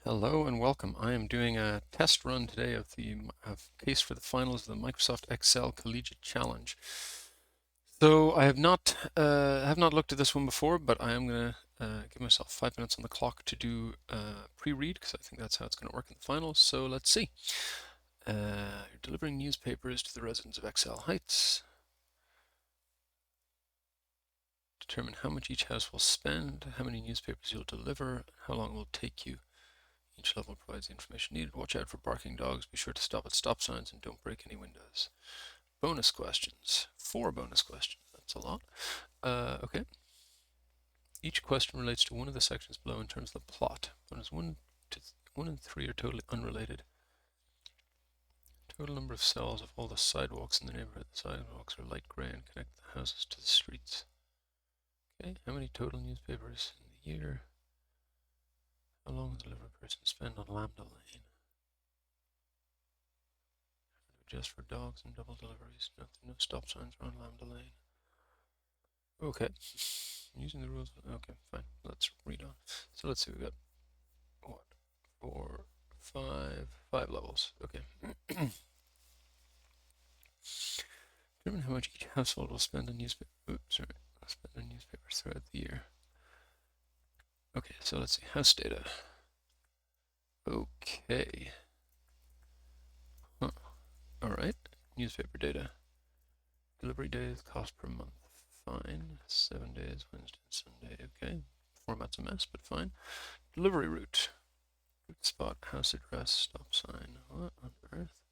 Hello and welcome. I am doing a test run today of the case for the finals of the Microsoft Excel Collegiate Challenge. So I have not looked at this one before, but I am going to give myself 5 minutes on the clock to do pre-read because I think that's how it's going to work in the finals. So let's see. Delivering newspapers to the residents of Excel Heights. Determine how much each house will spend, how many newspapers you'll deliver, how long it will take you. Each level provides the information needed. Watch out for barking dogs. Be sure to stop at stop signs and don't break any windows. Bonus questions. 4 bonus questions. That's a lot. Okay. Each question relates to one of the sections below in terms of the plot. Bonus 1 and 3 are totally unrelated. Total number of cells of all the sidewalks in the neighborhood. The sidewalks are light gray and connect the houses to the streets. Okay. How many total newspapers in the year? How long will the delivery person spend on Lambda Lane? Just for dogs and double deliveries. No stop signs around Lambda Lane. Okay. Using the rules. Okay, fine. Let's read on. So let's see. We got what? 4, 5 levels. Okay. Determine how much each household will spend on newspapers. Spend on newspapers throughout the year. Okay, so let's see. House data. Okay. Huh. All right. Newspaper data. Delivery days, cost per month. Fine. 7 days, Wednesday and Sunday. Okay. Format's a mess, but fine. Delivery route. Route spot, house address, stop sign. What on earth?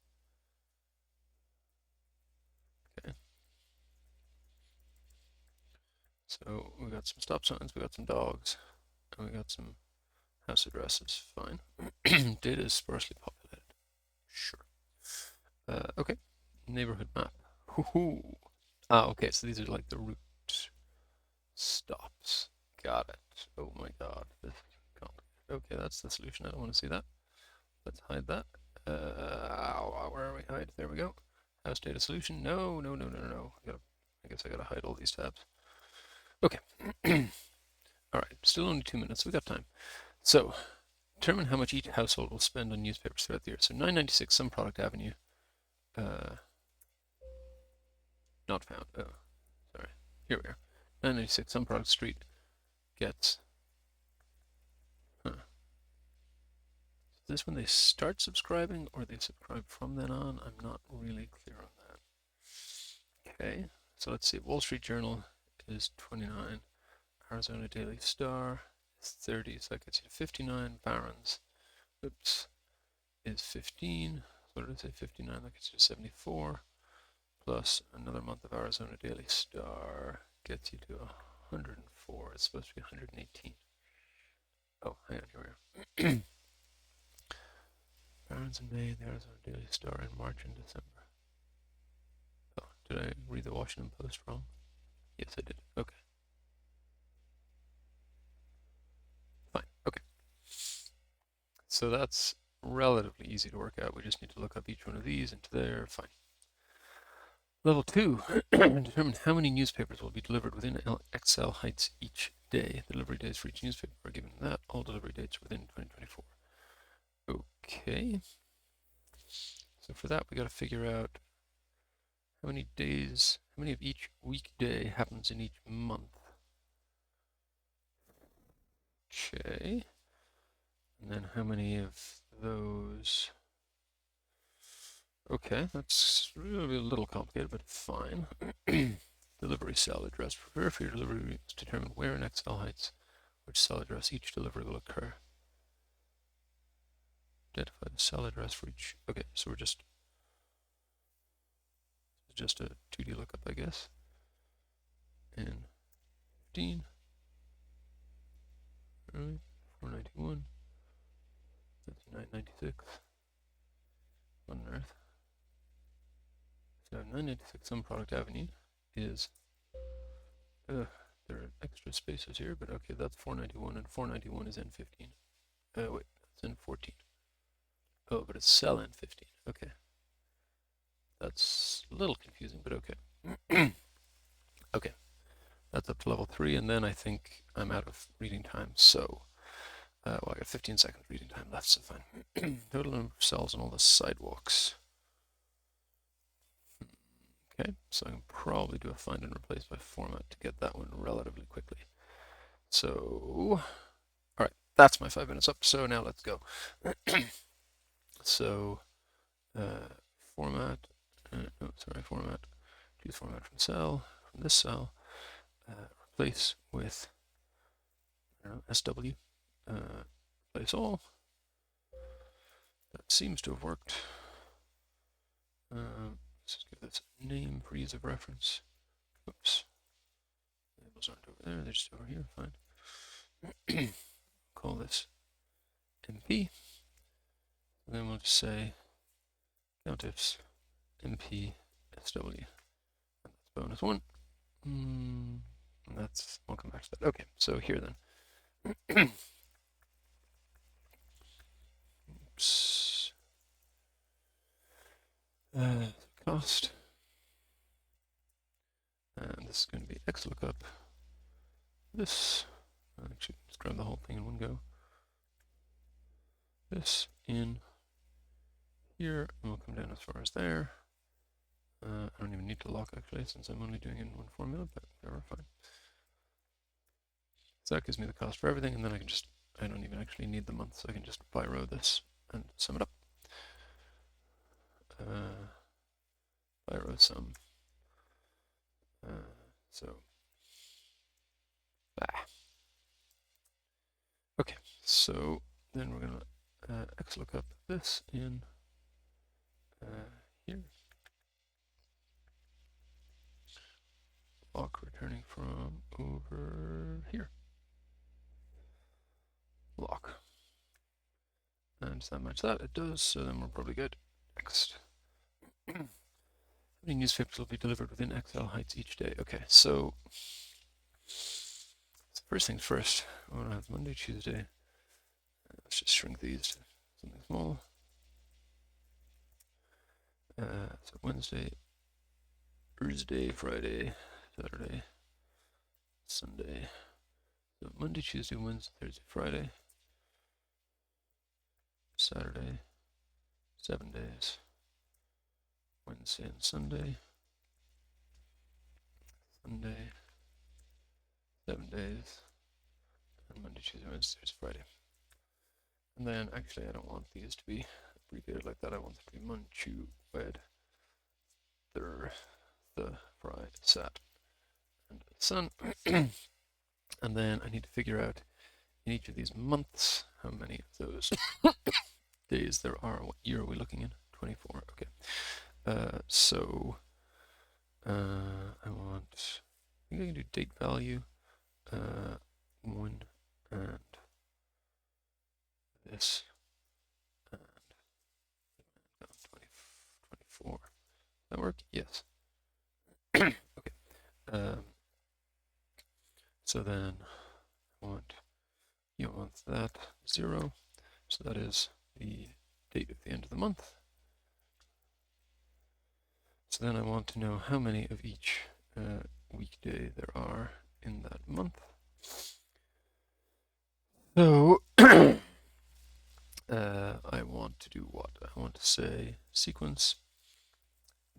Okay. So we got some stop signs, we got some dogs, and we got some house addresses. Fine. Data is sparsely populated. Sure. Okay. Neighborhood map. Hoo-hoo. Okay, so these are like the route stops. Got it. Oh my god. This is complicated. Okay, that's the solution. I don't want to see that. Let's hide that. Where are we? Hide. There we go. House data solution. No. I guess I gotta hide all these tabs. Okay. All right. Still only 2 minutes. We got time. So, determine how much each household will spend on newspapers throughout the year. So 996 Some Product Avenue. Not found. Oh, sorry. Here we are. 996 Some Product Street gets. Is this when they start subscribing or they subscribe from then on? I'm not really clear on that. Okay, so let's see. Wall Street Journal is 29. Arizona Daily Star is 30, so that gets you to 59. Barron's, is 15. What did I say? 59, that gets you to 74. Plus another month of Arizona Daily Star gets you to 104. It's supposed to be 118. Oh, hang on, here we are. Barron's in May, the Arizona Daily Star in March and December. Oh, did I read the Washington Post wrong? Yes, I did. Okay. Fine. Okay. So that's relatively easy to work out. We just need to look up each one of these into there. Fine. Level 2, determine how many newspapers will be delivered within Excel Heights each day. The delivery days for each newspaper are given that. All delivery dates within 2024. Okay. So for that, we got to figure out how many days, how many of each weekday happens in each month. Okay. And then how many of those? Okay, that's really a little complicated, but fine. Delivery cell address. Prepare for your delivery routes. Determine where in Excel Heights which cell address each delivery will occur. Identify the cell address for each. Okay, so we're just a 2D lookup, I guess. And 15. Right, 491. That's 996. What on earth? So 996 Some Product Avenue is. There are extra spaces here, but okay, that's 491, and 491 is N15. Wait, that's N14. Oh, but it's cell N15. Okay. That's a little confusing, but okay. Okay. That's up to level 3, and then I think I'm out of reading time. So Well, I got 15 seconds reading time left, so fine. Total number of cells on all the sidewalks. Okay, so I can probably do a find and replace by format to get that one relatively quickly. So, all right, that's my 5 minutes up. So now let's go. So, format, format, choose format from cell, from this cell, replace with, SW, replace all. That seems to have worked. Let's just give this a name for ease of reference. Oops. Labels aren't over there, they're just over here, fine. Call this MP. And then we'll just say countifs MP SW. And that's bonus 1. And that's, I'll come back to that. Okay, so here then. Oops. Cost. And this is going to be XLOOKUP. This, actually, let's grab the whole thing in one go. This in here, and we'll come down as far as there. I don't even need to lock actually, since I'm only doing it in one formula, but whatever, fine. So that gives me the cost for everything, and then I can just, I don't even actually need the month, so I can just by row this and sum it up. By row sum. Okay, so then we're gonna XLOOKUP this in here. Lock returning from over here. Lock. And does that match that? It does, so then we're probably good. Next. How many newspapers will be delivered within XL heights each day? Okay, so first things first, I want to have Monday, Tuesday. Let's just shrink these to something small. So Wednesday, Thursday, Friday, Saturday, Sunday. So Monday, Tuesday, Wednesday, Thursday, Friday, Saturday, 7 days. Wednesday and Sunday, Sunday, 7 days, and Monday, Tuesday, Wednesday, Thursday, Friday. And then actually I don't want these to be abbreviated like that. I want them to be Mon, Chu, Wed, Thur, The, Friday, Sat, and Sun. And then I need to figure out in each of these months how many of those days there are. What year are we looking in? 24. Okay. So I want, I think I can do date value, 1 and this, and 24. Does that work? Yes. Okay. So then I want, you want that 0. So that is the date at the end of the month. So then I want to know how many of each weekday there are in that month. So I want to do what? I want to say sequence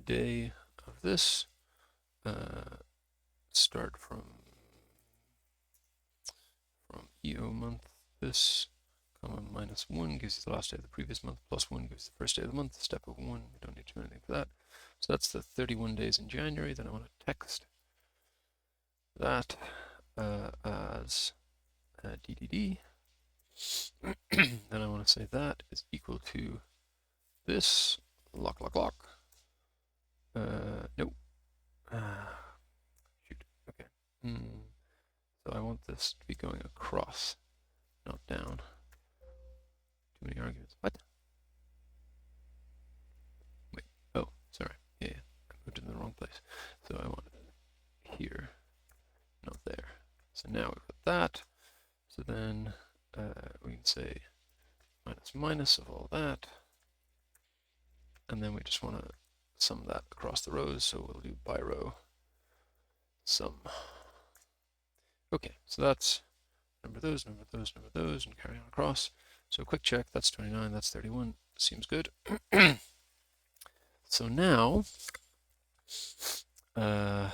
day of this, start from EO month this, comma -1 gives you the last day of the previous month, +1 gives you the first day of the month, step of 1, we don't need to do anything for that. So that's the 31 days in January. Then I want to text that as DDD. Then I want to say that is equal to this, lock. Nope. Shoot, okay. So I want this to be going across, not down. Too many arguments. What? Wait, oh, sorry. Yeah, I moved it in the wrong place. So I want it here, not there. So now we've got that. So then we can say minus of all that. And then we just want to sum that across the rows. So we'll do by row sum. Okay, so that's number those, and carry on across. So quick check, that's 29, that's 31, seems good. So now, for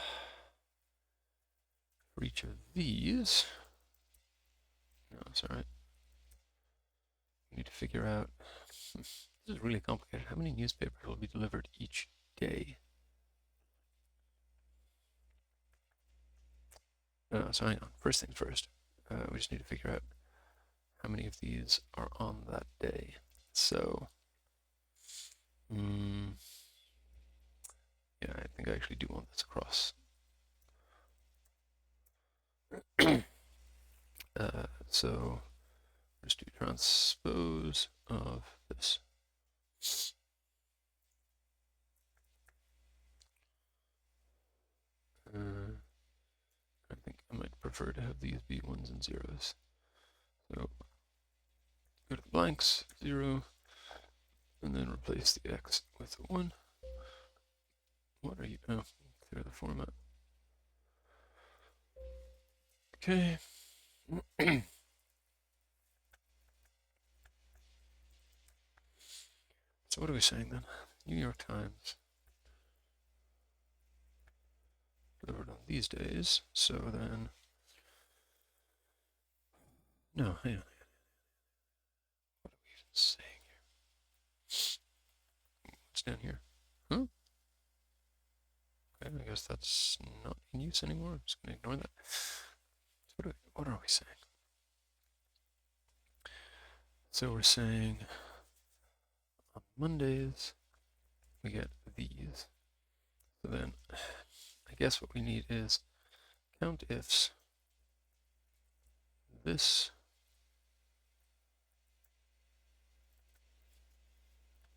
each of these, no, it's all right. We need to figure out, this is really complicated. How many newspapers will be delivered each day? So hang on, first things first. We just need to figure out how many of these are on that day. So, yeah, I think I actually do want this across. So just do transpose of this. I think I might prefer to have these be ones and zeros. So go to the blanks, 0, and then replace the x with a 1. What are you? Oh, clear the format. Okay. So what are we saying then? New York Times delivered on these days. So then, no, hang on. What are we even saying here? What's down here? Huh? Okay, I guess that's not in use anymore. I'm just going to ignore that. So what are we saying? So we're saying on Mondays we get these. So then I guess what we need is count ifs this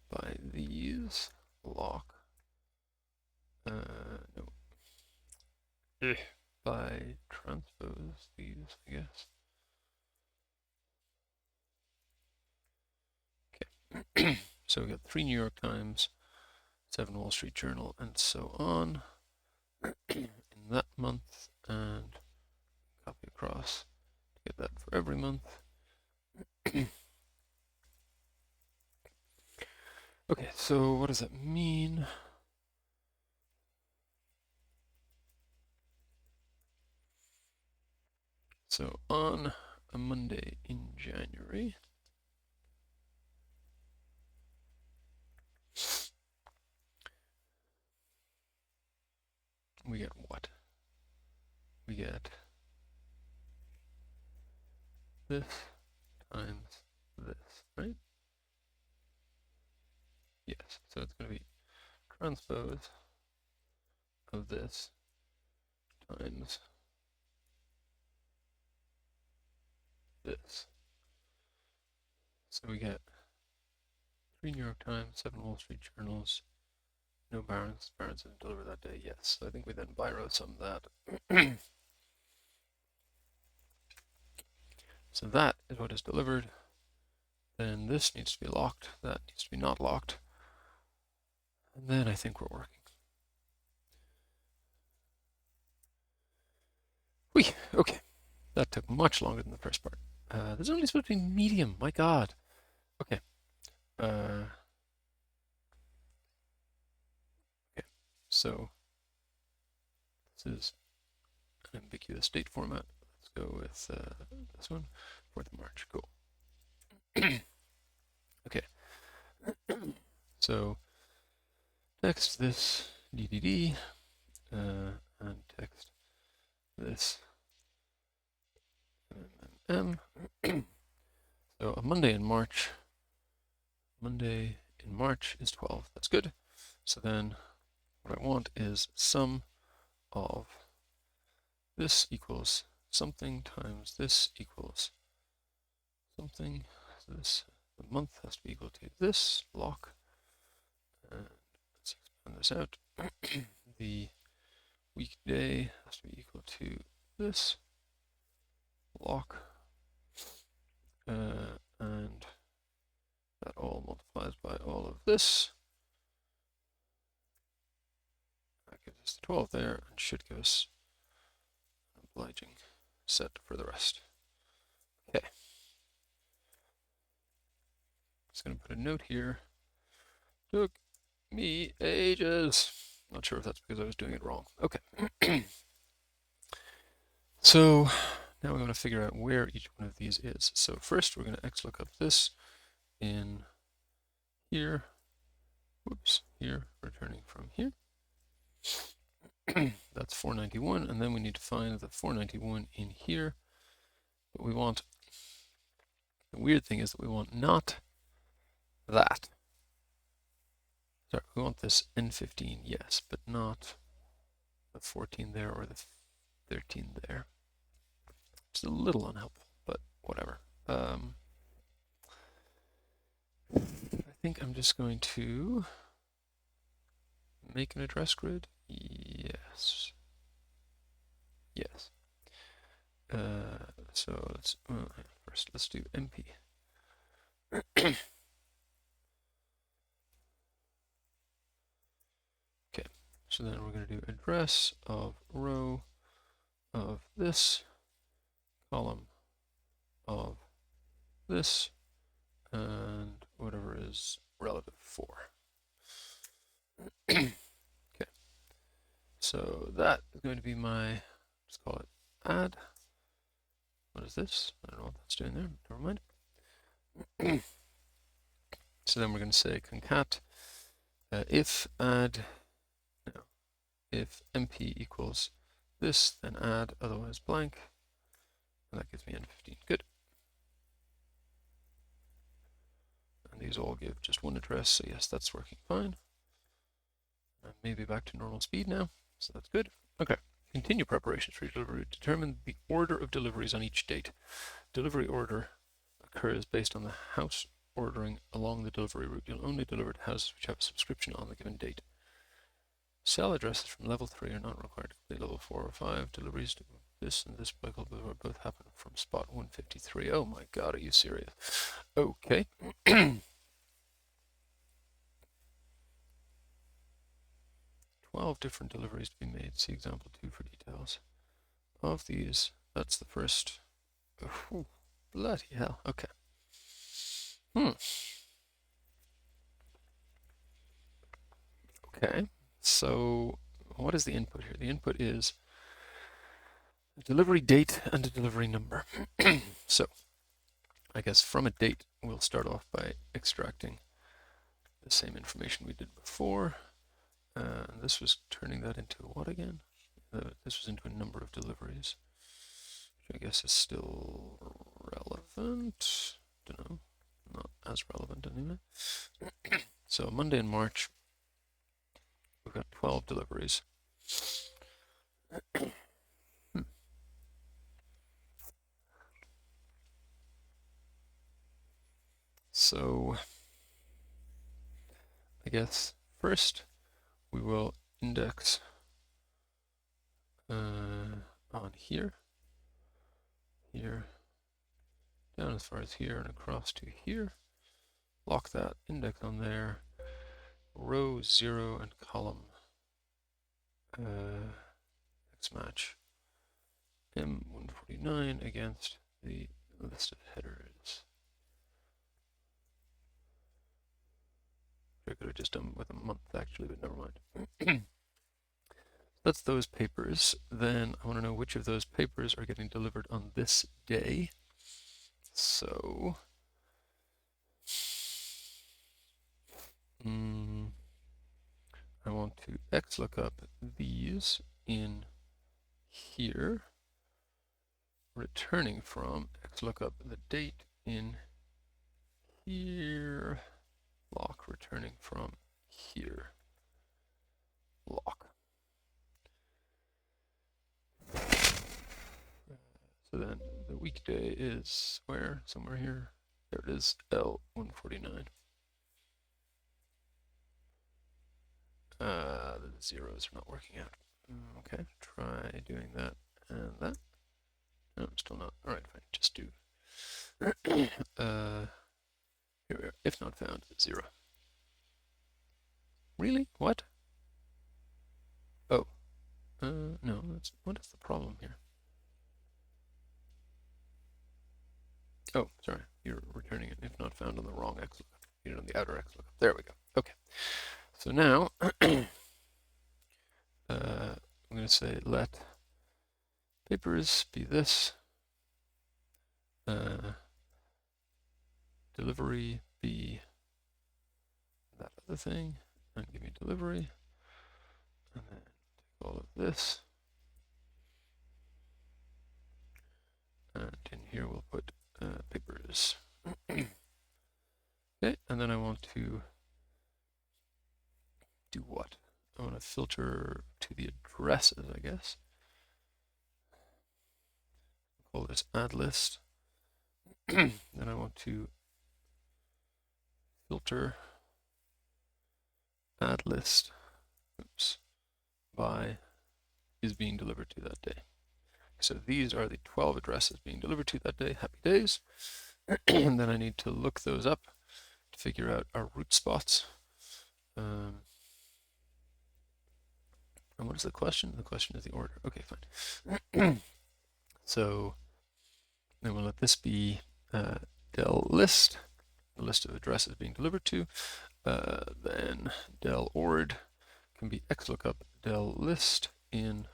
by these lock no by transpose these, I guess. Okay. So we got 3 New York Times, 7 Wall Street Journal, and so on in that month, and copy across to get that for every month. Okay, so what does that mean? So on a Monday in January, we get what? We get this times this, right? Yes, so it's going to be transpose of this times this. So we get 3 New York Times, 7 Wall Street Journals, no Barron's. Barron's didn't deliver that day, yes. So I think we then biro sum that. So that is what is delivered. Then this needs to be locked. That needs to be not locked. And then I think we're working. Whee! Okay. That took much longer than the first part. There's only supposed to be medium. My God. Okay. Okay. So this is an ambiguous date format. Let's go with this one, 4th of March. Cool. Okay. So text this DDD and text this M. So a Monday in March is 12. That's good. So then what I want is sum of this equals something times this equals something. So this, the month has to be equal to this block. And let's expand this out. The weekday has to be equal to this block. And that all multiplies by all of this. That gives us the 12 there and should give us an obliging set for the rest. just going to put a note here. Took me ages. Not sure if that's because I was doing it wrong. Okay. So now we're going to figure out where each one of these is. So first we're going to XLOOKUP this in here. Whoops, here, returning from here. That's 491, and then we need to find the 491 in here. But we want, the weird thing is that we want not that. Sorry, we want this N15, yes, but not the 14 there or the 13 there. It's a little unhelpful, but whatever. I think I'm just going to make an address grid. Yes. Yes. So let's first let's do MP. Okay, so then we're going to do address of row of this, column of this, and whatever is relative for. Okay, so that is going to be my, let's call it add. What is this? I don't know what that's doing there. Never mind. So then we're going to say concat if add, no, if MP equals this, then add, otherwise blank, and that gives me N15. Good. And these all give just one address, so yes, that's working fine. And maybe back to normal speed now, so that's good. Okay, continue preparations for your delivery. Determine the order of deliveries on each date. Delivery order occurs based on the house ordering along the delivery route. You'll only deliver to houses which have a subscription on the given date. Cell addresses from level 3 are not required to complete level 4 or 5. Deliveries to this and this vehicle both happen from spot 153. Oh my god, are you serious? Okay. 12 different deliveries to be made. See example 2 for details. Of these, that's the first. Oh, bloody hell. Okay. Okay, so what is the input here? The input is a delivery date and a delivery number. So I guess from a date, we'll start off by extracting the same information we did before. This was turning that into what again? This was into a number of deliveries, which I guess is still relevant. Don't know, not as relevant anyway. So Monday in March, we've got 12 deliveries. So I guess first we will index on here, down as far as here and across to here. Lock that index on there, row 0 and column X match M149 against the list of headers. I could have just done with a month actually, but never mind. That's those papers. Then I want to know which of those papers are getting delivered on this day. So I want to XLOOKUP these in here, returning from XLOOKUP the date in here, lock returning from here, lock. So then the weekday is where? Somewhere here. There it is, L149. The zeros are not working out. Okay, try doing that and that. No, still not. Alright, fine, just do. Here we are. If not found, 0. Really? What? Oh. No, that's, what is the problem here? Oh, sorry, you're returning it if not found on the wrong XLOOKUP. need it on the outer X lookup. There we go. Okay. So now I'm going to say let papers be this, delivery be that other thing, and give me delivery, and then take all of this, and in here we'll put papers. Okay, and then I want to do what? I want to filter to the addresses, I guess. Call this add list. Then I want to filter add list, oops, by is being delivered to that day. So these are the 12 addresses being delivered to that day. Happy days. And then I need to look those up to figure out our root spots. And what is the question? The question is the order. Okay, fine. So then we'll let this be del list, the list of addresses being delivered to. Then del ord can be xlookup del list in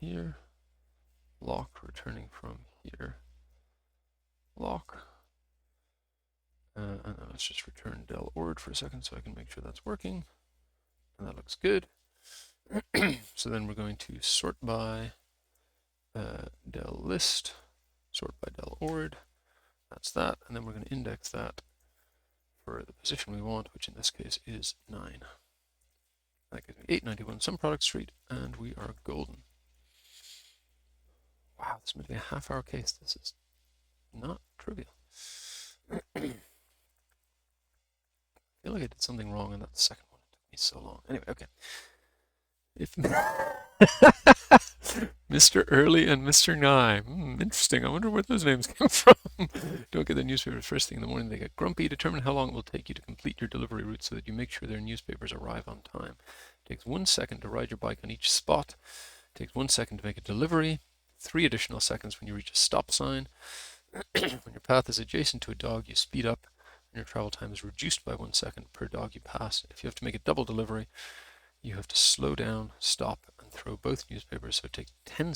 here, lock returning from here, lock, and then let's just return del ord for a second so I can make sure that's working, and that looks good. So then we're going to sort by del list, sort by del ord, that's that, and then we're going to index that for the position we want, which in this case is 9. That gives me 891 some product street, and we are golden. Wow, this must be a half-hour case. This is not trivial. I feel like I did something wrong in that second one. It took me so long. Anyway, okay. If Mr. Early and Mr. Nye. Interesting. I wonder where those names came from. Don't get the newspapers first thing in the morning. They get grumpy. Determine how long it will take you to complete your delivery route so that you make sure their newspapers arrive on time. It takes 1 second to ride your bike on each spot. It takes 1 second to make a delivery. 3 additional seconds when you reach a stop sign. When your path is adjacent to a dog, you speed up, and your travel time is reduced by 1 second per dog you pass. If you have to make a double delivery, you have to slow down, stop, and throw both newspapers, so it takes 10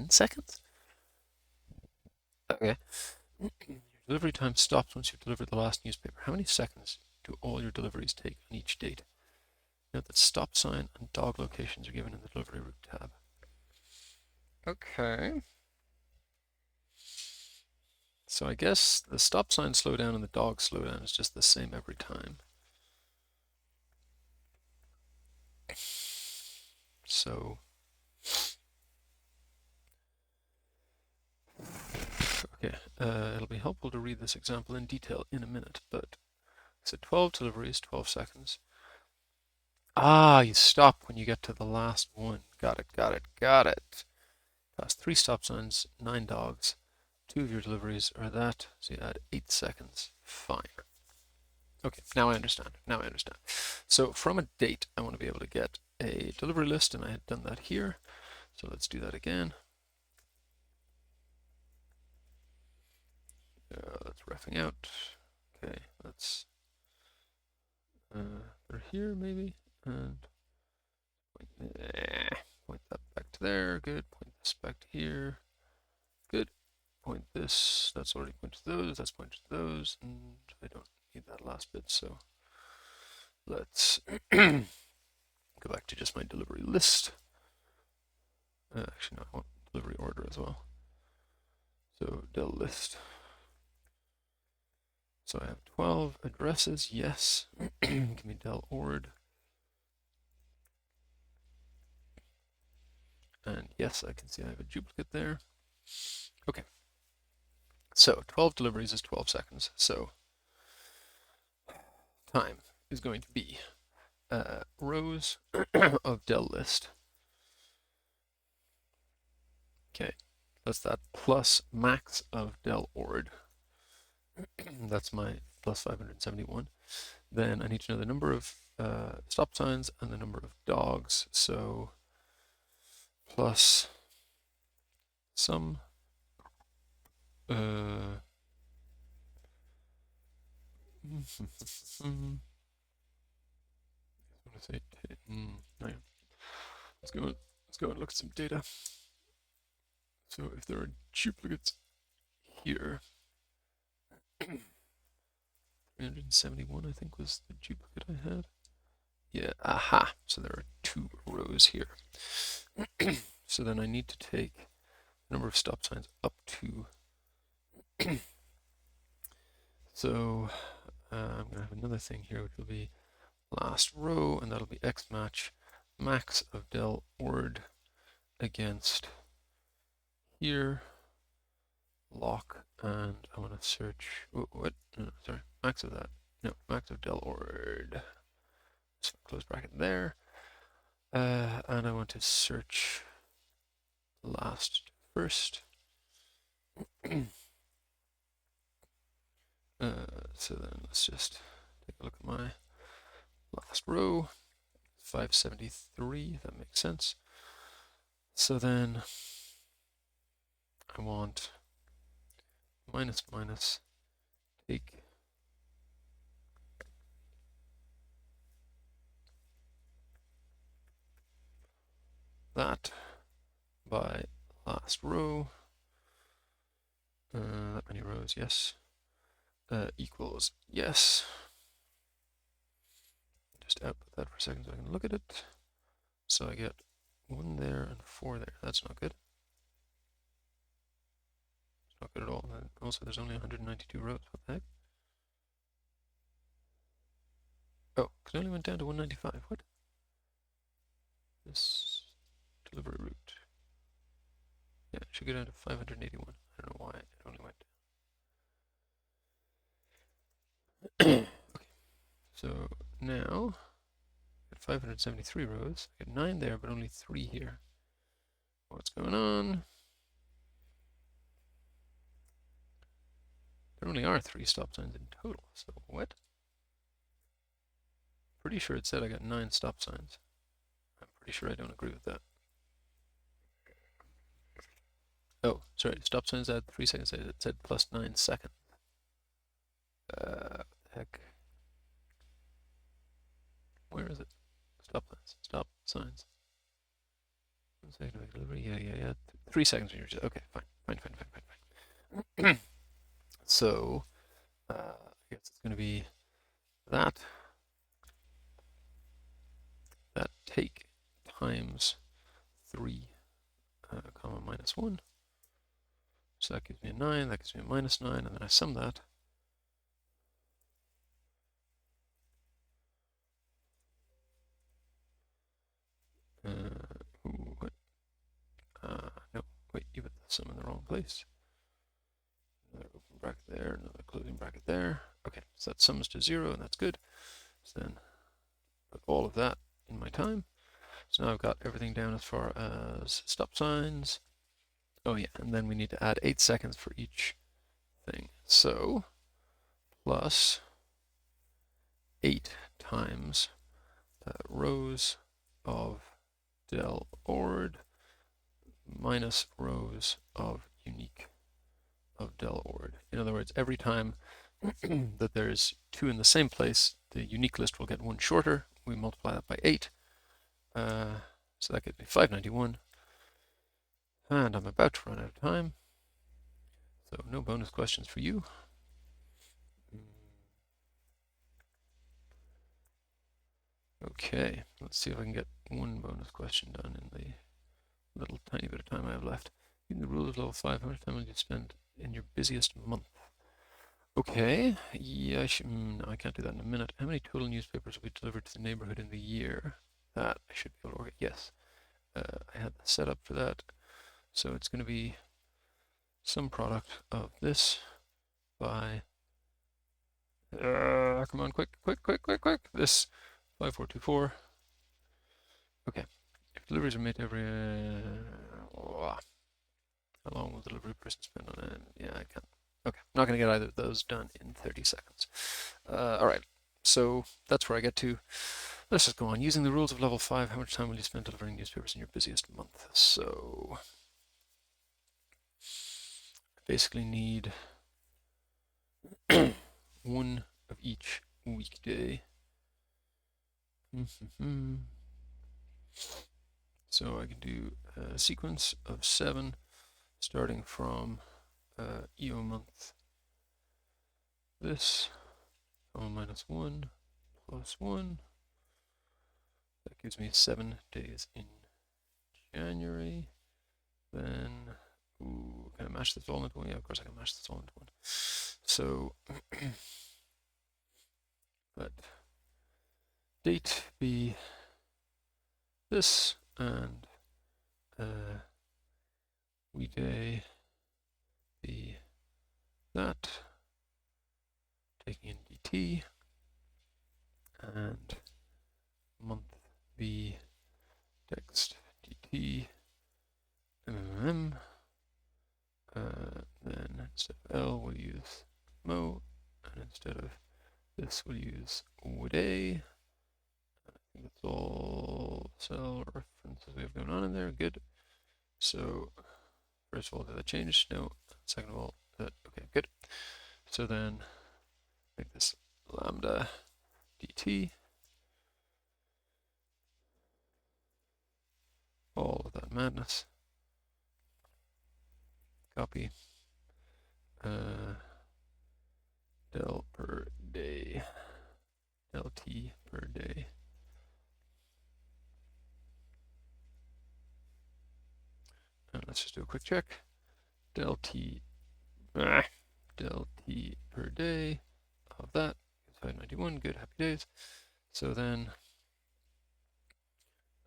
seconds? Okay. Your delivery time stops once you've delivered the last newspaper. How many seconds do all your deliveries take on each date? Note that stop sign and dog locations are given in the delivery route tab. Okay. So I guess the stop sign slowdown and the dog slowdown is just the same every time. So, okay, it'll be helpful to read this example in detail in a minute, but so 12 deliveries, 12 seconds. Ah, you stop when you get to the last one. Got it, got it, got it. Pass 3 stop signs, 9 dogs. 2 of your deliveries are that, so you add 8 seconds. Fine. Okay, now I understand. Now I understand. So from a date, I want to be able to get a delivery list, and I had done that here. So let's do that again. That's roughing out. Okay, let's they're here maybe, and point that back to there. Good. Point this back to here. Good. Point this. That's already pointed to those. That's pointed to those, and I don't need that last bit. So let's go back to just my delivery list. Actually, no, I want delivery order as well. So del list. So I have 12 addresses, yes. Give me del ord. And yes, I can see I have a duplicate there. Okay. So 12 deliveries is 12 seconds. So time is going to be rows of del list. Okay, that's that plus max of del ord. That's my plus 571. Then I need to know the number of stop signs and the number of dogs. So plus some say, no. Let's go and look at some data. So if there are duplicates here, 371 I think was the duplicate I had. Yeah, aha! So there are 2 rows here. So then I need to take the number of stop signs up to. So I'm going to have another thing here, which will be last row, and that'll be X match max of del ord against here lock, and I want to search. Oh, what? No, sorry, max of that. No, max of del ord. So close bracket there, and I want to search last to first. So then let's just take a look at my last row, 573, that makes sense. So then I want minus minus, take that by last row, that many rows, yes, equals yes. Just output that for a second so I can look at it. So I get 1 there and 4 there. That's not good. It's not good at all. And also, there's only 192 rows. What the heck? Oh, because I only went down to 195. What? This delivery route. Yeah, it should go down to 581. I don't know why it only went down. Okay, so now at 573 rows, I get 9 there, but only 3 here. What's going on? There only are 3 stop signs in total, so what? Pretty sure it said I got 9 stop signs. I'm pretty sure I don't agree with that. Oh, sorry, stop signs at 3 seconds. It said plus 9 seconds. What the heck? Where is it? Stop signs. Stop signs. 1 second to make delivery. Yeah. 3 seconds when you're just. Okay, fine. So, I guess it's going to be that take times 3, comma minus 1. So that gives me a 9, that gives me a minus 9, and then I sum that. What? No, wait, you put the sum in the wrong place. Another open bracket there, another closing bracket there. Okay, so that sums to 0, and that's good. So then put all of that in my time. So now I've got everything down as far as stop signs. Oh yeah, and then we need to add 8 seconds for each thing. So plus 8 times rows of del ord minus rows of unique of del ord. In other words, every time that there's 2 in the same place, the unique list will get 1 shorter. We multiply that by 8. So that gives me 591. And I'm about to run out of time. So no bonus questions for you. Okay, let's see if I can get 1 bonus question done in the little tiny bit of time I have left. In the rule of level 5, how much time will you spend in your busiest month? Okay, yeah, no, I can't do that in a minute. How many total newspapers will be delivered to the neighborhood in the year? That I should be able to work. Yes, I had the setup for that. So it's going to be some product of this by, come on, quick, this 5424. Okay, if deliveries are made every, how long will the delivery person spend on it? Yeah, I can't. Okay, I'm not going to get either of those done in 30 seconds. All right, so that's where I get to. Let's just go on. Using the rules of level 5, how much time will you spend delivering newspapers in your busiest month? So I basically need 1 of each weekday. So I can do a sequence of 7 starting from EO month. This, minus 1 plus 1. That gives me 7 days in January. Then, can I mash this all into one? Yeah, of course I can mash this all into one. So, let date be this, and weekday be that, taking in dt, and month be text dt mmm. Then instead of L, we'll use mo, and instead of this, we'll use would-a. I think that's all cell references we have going on in there. Good. So, first of all, did that change? No. Second of all, okay, good. So then, make this lambda dt. All of that madness. Copy. Del per day. Del t per day. And let's just do a quick check. Del t per day of that is 591. Good, happy days. So then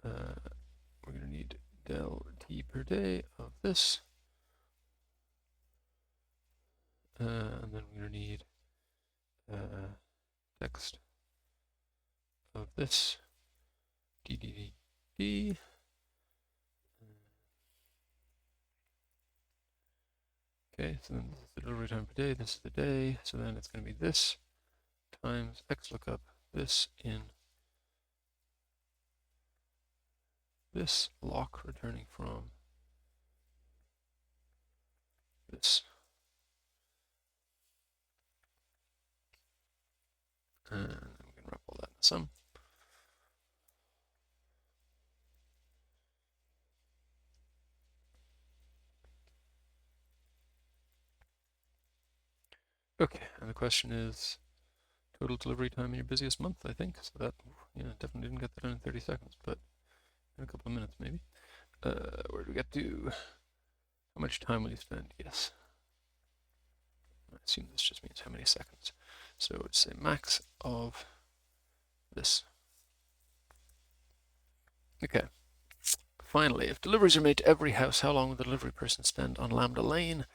we're going to need del t per day of this. And then we're going to need text of this ddd. Okay, so then this is the delivery time per day, this is the day, so then it's going to be this times x lookup, this in this lock returning from this. And we can wrap all that in the sum. Okay, and the question is total delivery time in your busiest month, I think. So that, yeah, definitely didn't get that done in 30 seconds, but in a couple of minutes maybe. Where do we get to? How much time will you spend? Yes. I assume this just means how many seconds. So let's say max of this. Okay. Finally, if deliveries are made to every house, how long will the delivery person spend on Lambda Lane?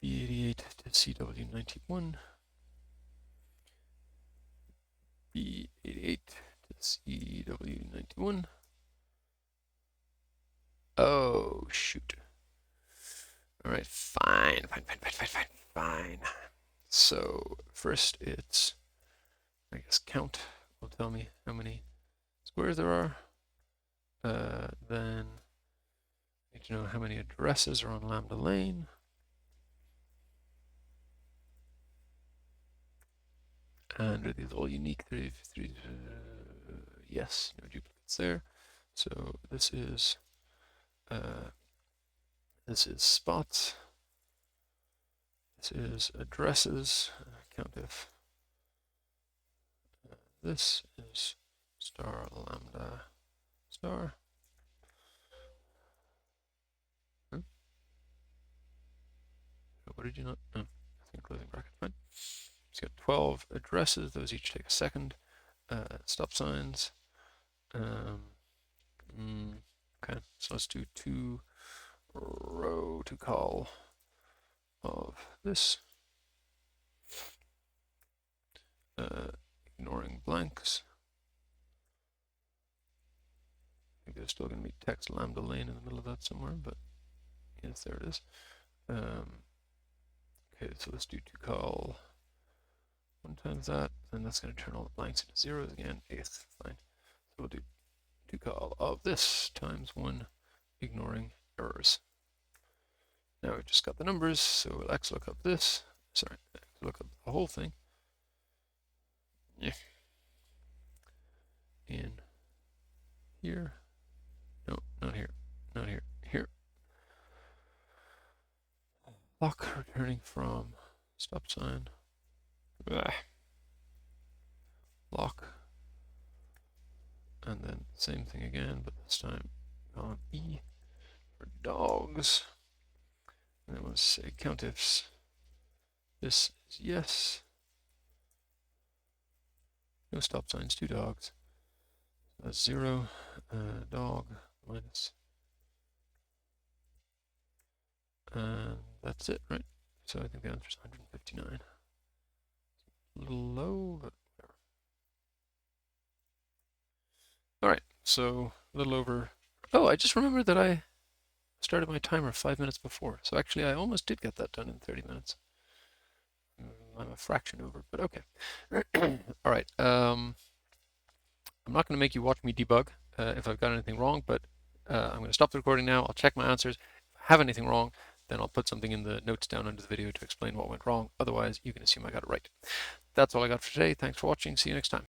B88 to CW91. B88 to CW91. Oh, shoot. All right, fine. So first it's, I guess, count will tell me how many squares there are. Then I need to know how many addresses are on Lambda Lane. And are these all unique? Yes, no duplicates there. So this is spots. This is addresses. Count if this is star lambda star. Huh? What did you not? Oh, I think closing bracket. Fine. It's got 12 addresses. Those each take a second. Stop signs. Okay, so let's do 2 row to call of this. Ignoring blanks. I think there's still going to be text lambda lane in the middle of that somewhere, but yes, there it is. Okay, so let's do to call 1 times that, and that's going to turn all the blanks into zeros again. Eighth, fine. So we'll do to call of this times 1, ignoring errors. Now I just got the numbers, so we'll XLOOKUP this. Sorry, XLOOKUP the whole thing. Yeah. In here. No, not here. Not here. Here. Lock returning from stop sign. Lock. And then same thing again, but this time on E for dogs. And then we'll say countifs. This is yes. No stop signs, 2 dogs. That's 0. Dog minus. And that's it, right? So I think the answer is 159. A little low, but whatever. All right, so a little over. Oh, I just remembered that I started my timer 5 minutes before. So actually, I almost did get that done in 30 minutes. I'm a fraction over, but okay. All right. I'm not going to make you watch me debug if I've got anything wrong, but I'm going to stop the recording now. I'll check my answers. If I have anything wrong, then I'll put something in the notes down under the video to explain what went wrong. Otherwise, you can assume I got it right. That's all I got for today. Thanks for watching. See you next time.